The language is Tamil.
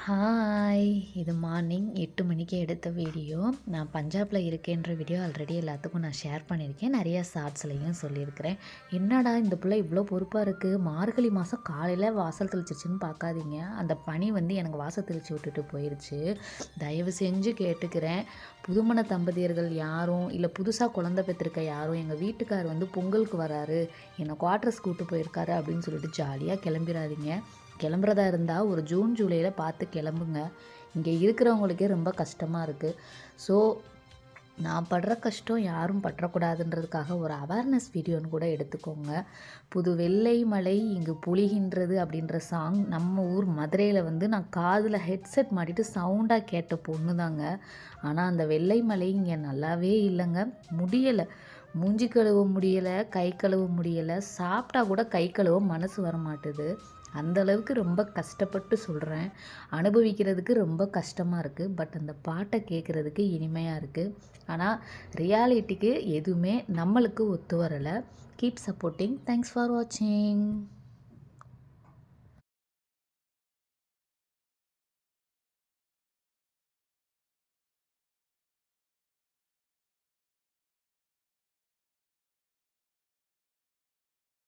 ஹாய்! இது மார்னிங் 8 மணிக்கு எடுத்த வீடியோ. நான் பஞ்சாப்ல இருக்கேன்ற வீடியோ ஆல்ரெடி எல்லாத்துக்கும் நான் ஷேர் பண்ணியிருக்கேன். நிறைய ஷார்ட்ஸ்லயும் சொல்லியிருக்கிறேன். என்னடா இந்த புள்ள இவ்வளோ பொறுப்பா இருக்கு. மார்கழி மாதம் காலையில வாசல் தெளிச்சிருச்சுன்னு பார்க்காதீங்க. அந்த பனி வந்து எனக்கு வாசல் தெளிச்சு விட்டுட்டு போயிருச்சு. தயவு செஞ்சு கேட்டுக்கிறேன். புதுமண தம்பதியர்கள் யாரும் இல்லை புதுசாக குழந்தை பெற்றிருக்க யாரும் எங்கள் வீட்டுக்கார் வந்து பொங்கலுக்கு வராரு, என்னை குவார்ட்டர்ஸ் கூப்பிட்டு போயிருக்காரு அப்படின்னு சொல்லிட்டு ஜாலியாக கிளம்பிடாதீங்க. கிளம்புறதா இருந்தால் ஒரு ஜூன் ஜூலையில் பார்த்து கிளம்புங்க. இங்கே இருக்கிறவங்களுக்கே ரொம்ப கஷ்டமாக இருக்குது. ஸோ நான் படுற கஷ்டம் யாரும் பற்றக்கூடாதுன்றதுக்காக ஒரு அவேர்னஸ் வீடியோன்னு கூட எடுத்துக்கோங்க. புது வெள்ளை மலை இங்கு பொழிகின்றது அப்படின்ற சாங் நம்ம ஊர் மதுரையில் வந்து நான் காதில் ஹெட்செட் மாட்டிட்டு சவுண்டாக கேட்ட பொண்ணு தாங்க. ஆனால் அந்த வெள்ளை மலை இங்கே நல்லாவே இல்லைங்க. முடியலை, மூஞ்சி கழுவ முடியலை, கை கழுவ முடியலை, சாப்பிட்டா கூட கை கழுவ மனசு வர மாட்டுது. அந்தளவுக்கு ரொம்ப கஷ்டப்பட்டு சொல்கிறேன். அனுபவிக்கிறதுக்கு ரொம்ப கஷ்டமாக இருக்குது. பட் அந்த பாட்டை கேட்குறதுக்கு இனிமையாக இருக்குது. ஆனால் ரியாலிட்டிக்கு எதுவுமே நம்மளுக்கு ஒத்து வரலை. Keep supporting. தேங்க்ஸ் ஃபார் வாட்சிங்.